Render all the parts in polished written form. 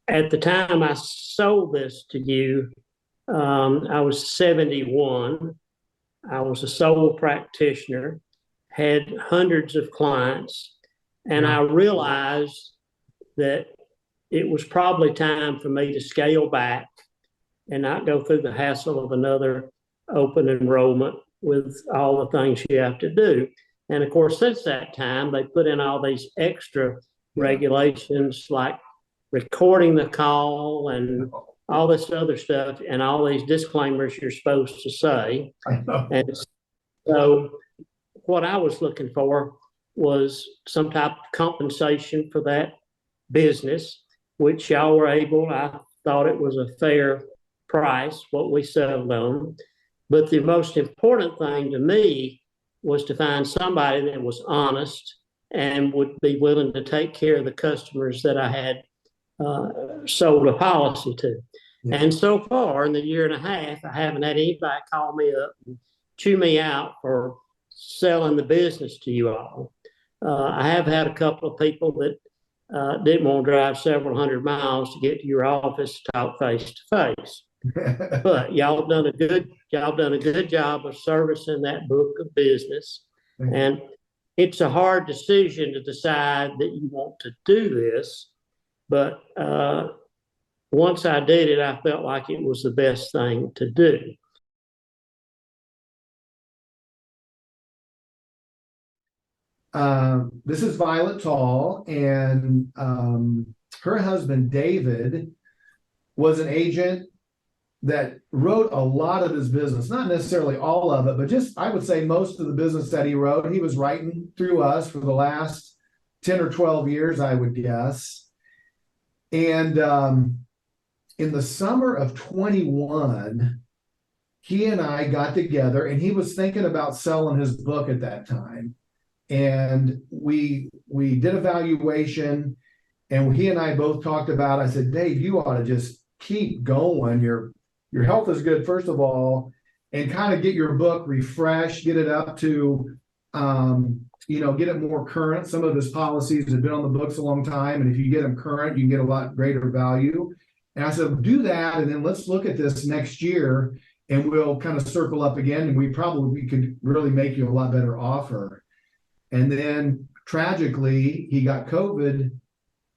At the time I sold this to you, I was 71. I was a sole practitioner, had hundreds of clients, and I realized that it was probably time for me to scale back and not go through the hassle of another open enrollment with all the things you have to do. And of course, since that time, they put in all these extra regulations like recording the call and all this other stuff and all these disclaimers you're supposed to say. And so what I was looking for was some type of compensation for that business, which y'all were able. I thought it was a fair price, what we settled on. But the most important thing to me was to find somebody that was honest and would be willing to take care of the customers that I had sold a policy to. And so far in the year and a half, I haven't had anybody call me up and chew me out for selling the business to you all. I have had a couple of people that didn't want to drive several hundred miles to get to your office to talk face to face. But y'all done a good job of servicing that book of business. And it's a hard decision to decide that you want to do this, but once I did it, I felt like it was the best thing to do. This is Violet Taul, and her husband David was an agent that wrote a lot of his business, not necessarily all of it, but just, I would say most of the business that he wrote, he was writing through us for the last 10 or 12 years, I would guess. And in the summer of 21, he and I got together, and he was thinking about selling his book at that time. And we did a valuation, and he and I both talked about, I said, Dave, you ought to just keep going. Your health is good, first of all, and kind of get your book refreshed, get it up to, get it more current. Some of his policies have been on the books a long time, and if you get them current, you can get a lot greater value. And I said, do that, and then let's look at this next year, and we'll kind of circle up again, and we could really make you a lot better offer. And then tragically, he got COVID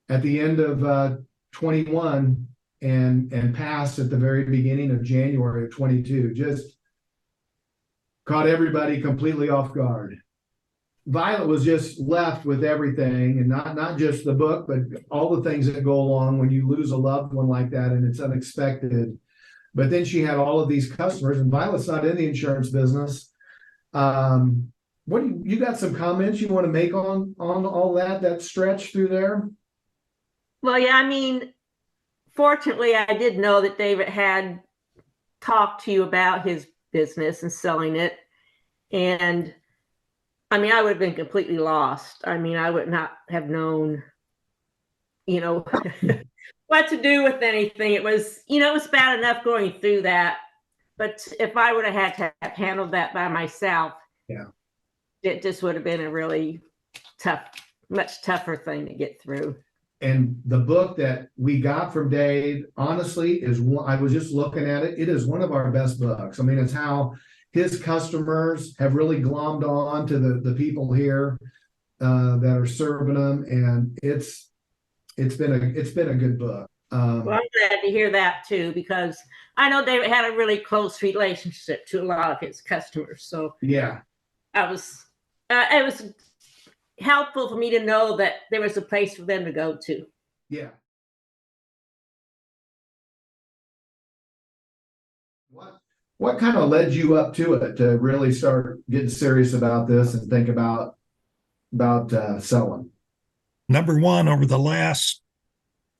at the end of 21 and passed at the very beginning of January of 22. Just caught everybody completely off guard. Violet was just left with everything, and not just the book, but all the things that go along when you lose a loved one like that and it's unexpected. But then she had all of these customers, and Violet's not in the insurance business. What you got some comments you want to make on all that stretch through there? Well, yeah, I mean, fortunately, I did know that David had talked to you about his business and selling it. And I mean, I would have been completely lost. I mean, I would not have known, what to do with anything. It was, it was bad enough going through that. But if I would have had to have handled that by myself, it just would have been a really much tougher thing to get through. And the book that we got from Dave, honestly, I was just looking at it. It is one of our best books. I mean, it's how his customers have really glommed on to the people here that are serving them, and it's been a good book. Well, I'm glad to hear that too, because I know David had a really close relationship to a lot of his customers. So yeah, it was helpful for me to know that there was a place for them to go to. Yeah. What kind of led you up to it to really start getting serious about this and think about selling? Number one, over the last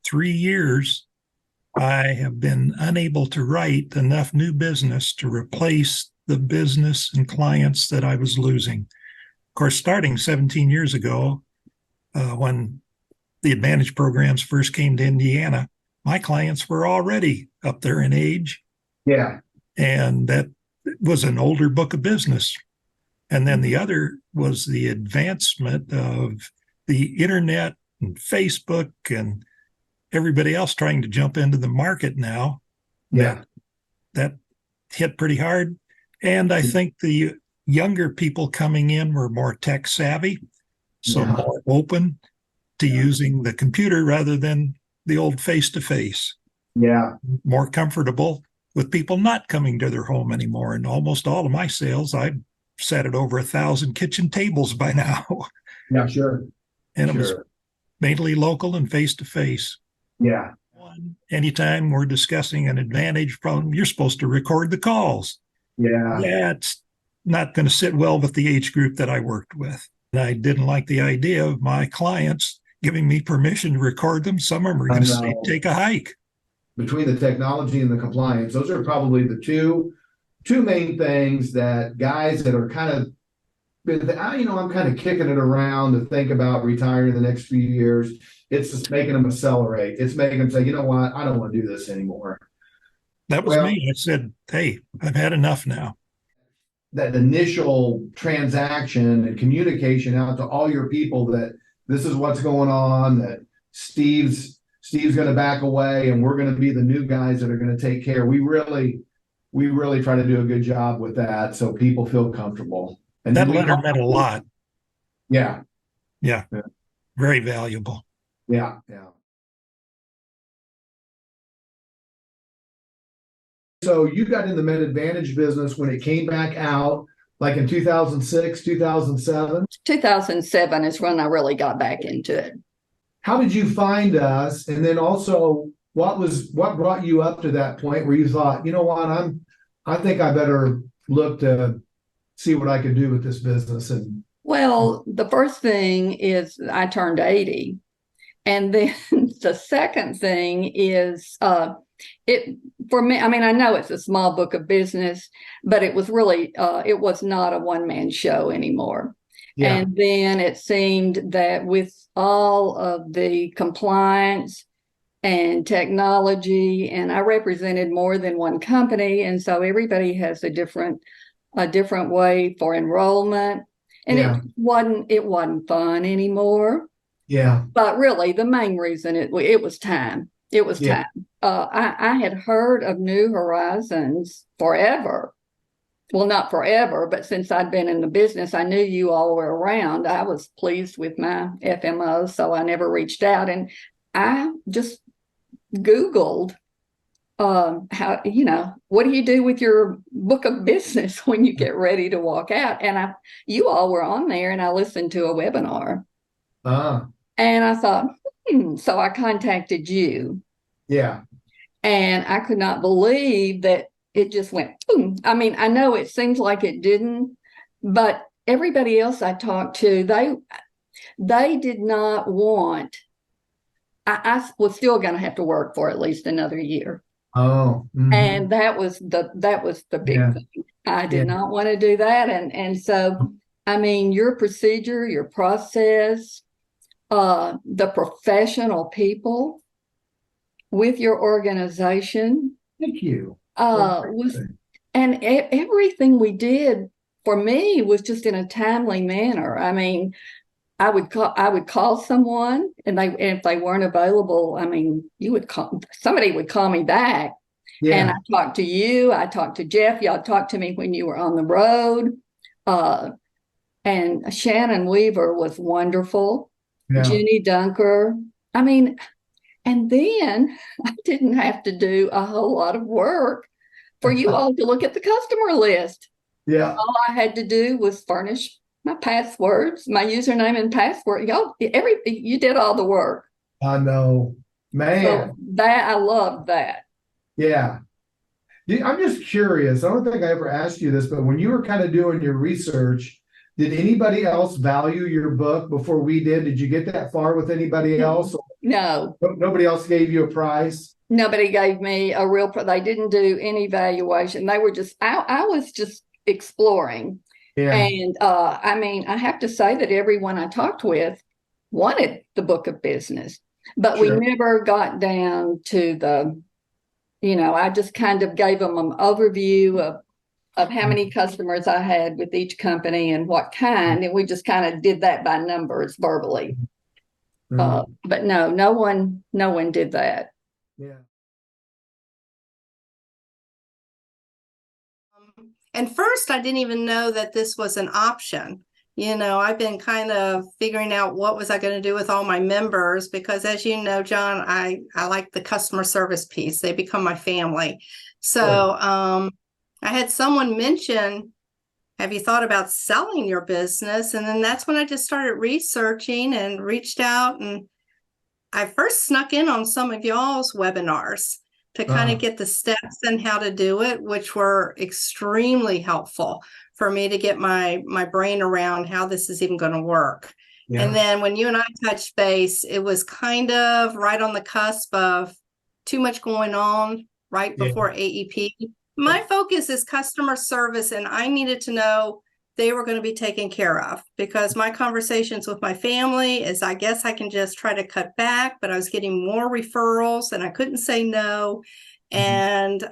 3 years, I have been unable to write enough new business to replace the business and clients that I was losing. Of course, starting 17 years ago, when the Advantage programs first came to Indiana, my clients were already up there in age. Yeah. And that was an older book of business. And then the other was the advancement of the internet and Facebook and everybody else trying to jump into the market now. Yeah. That hit pretty hard. And I think the younger people coming in were more tech savvy, so more open to using the computer rather than the old face-to-face. Yeah. More comfortable with people not coming to their home anymore. And almost all of my sales, I've sat at over 1,000 kitchen tables by now. Yeah, sure. And it was mainly local and face-to-face. Yeah. Anytime we're discussing an Advantage problem, you're supposed to record the calls. Yeah. It's not going to sit well with the age group that I worked with. And I didn't like the idea of my clients giving me permission to record them. Some of them are going to say, take a hike. Between the technology and the compliance, those are probably the two main things that guys that are kind of, I'm kind of kicking it around to think about retiring the next few years. It's just making them accelerate. It's making them say, you know what, I don't want to do this anymore. That was me. I said, hey, I've had enough now. That initial transaction and communication out to all your people that this is what's going on, that Steve's going to back away and we're going to be the new guys that are going to take care. We really try to do a good job with that so people feel comfortable. And that letter meant a lot. Yeah. Very valuable. Yeah. So you got in the Med Advantage business when it came back out, like in 2006, 2007? 2007 is when I really got back into it. How did you find us? And then also, what brought you up to that point where you thought, you know what, I think I better look to see what I could do with this business? And well, the first thing is I turned 80. And then the second thing is it for me, I mean, I know it's a small book of business, but it was really it was not a one-man show anymore. Yeah. And then it seemed that with all of the compliance and technology, and I represented more than one company, and so everybody has a different way for enrollment, and it wasn't fun anymore. Yeah. But really, the main reason it was time. It was time. I had heard of New Horizons forever. Well, not forever, but since I'd been in the business, I knew you all were around. I was pleased with my FMO, so I never reached out. And I just Googled how, what do you do with your book of business when you get ready to walk out? And you all were on there, and I listened to a webinar. And I thought, so I contacted you. Yeah. And I could not believe that it just went, boom. I mean, I know it seems like it didn't, but everybody else I talked to, they did not want, I was still going to have to work for at least another year. Oh. Mm-hmm. And that was the big thing. I did not want to do that. And so, I mean, your procedure, your process, the professional people with your organization. Thank you. And everything we did for me was just in a timely manner. I mean, I would call someone, and if they weren't available, I mean, somebody would call me back. Yeah. And I talked to you. I talked to Jeff. Y'all talked to me when you were on the road. And Shannon Weaver was wonderful. Yeah. Jenny Dunker. I mean, and then I didn't have to do a whole lot of work for you all to look at the customer list. Yeah. All I had to do was furnish my passwords, my username and password. You did all the work. I know, man. So I loved that. Yeah. I'm just curious. I don't think I ever asked you this, but when you were kind of doing your research, did anybody else value your book before we did? Did you get that far with anybody else? No. Nobody else gave you a price? Nobody gave me a real price. They didn't do any valuation. They were just, I was just exploring. Yeah. And I mean, I have to say that everyone I talked with wanted the book of business, but we never got down to I just kind of gave them an overview of how many customers I had with each company and what kind. And we just kind of did that by numbers verbally. But no one did that. Yeah. And first, I didn't even know that this was an option. You know, I've been kind of figuring out what was I going to do with all my members, because as you know, John, I like the customer service piece. They become my family. So I had someone mention, have you thought about selling your business? And then that's when I just started researching and reached out. And I first snuck in on some of y'all's webinars to kind of get the steps and how to do it, which were extremely helpful for me to get my brain around how this is even going to work. Yeah. And then when you and I touched base, it was kind of right on the cusp of too much going on right before AEP. My focus is customer service, and I needed to know they were going to be taken care of, because my conversations with my family is, I guess I can just try to cut back, but I was getting more referrals and I couldn't say no. And,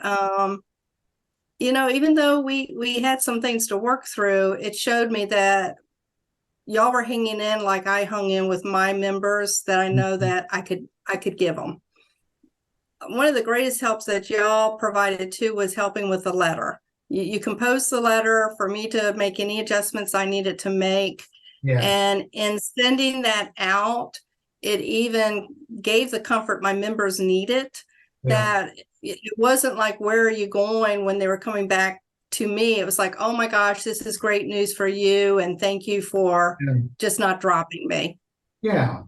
you know, even though we had some things to work through, it showed me that y'all were hanging in like I hung in with my members, that I know that I could give them. One of the greatest helps that y'all provided too was helping with the letter. You composed the letter for me to make any adjustments I needed to make. Yeah. And in sending that out, it even gave the comfort my members needed, that it wasn't like, where are you going, when they were coming back to me. It was like, oh my gosh, this is great news for you. And thank you for just not dropping me. Yeah.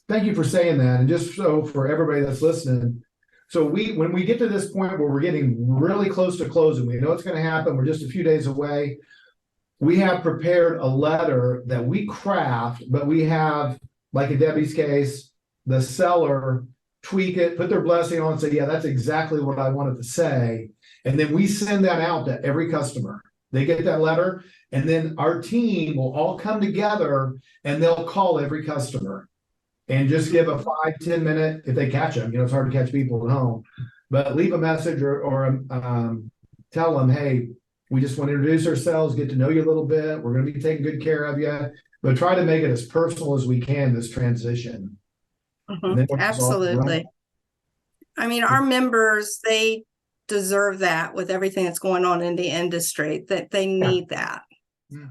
Thank you for saying that. And just so for everybody that's listening, so when we get to this point where we're getting really close to closing, we know it's going to happen, we're just a few days away, we have prepared a letter that we craft, but we have, like in Debbie's case, the seller tweak it, put their blessing on, and say, yeah, that's exactly what I wanted to say. And then we send that out to every customer. They get that letter, and then our team will all come together and they'll call every customer and just give a 5-10 minute, if they catch them, you know, it's hard to catch people at home, but leave a message or tell them, hey, we just want to introduce ourselves, get to know you a little bit. We're going to be taking good care of you, but try to make it as personal as we can, this transition. Absolutely. I mean, our members, they deserve that with everything that's going on in the industry, that they need that. Yeah.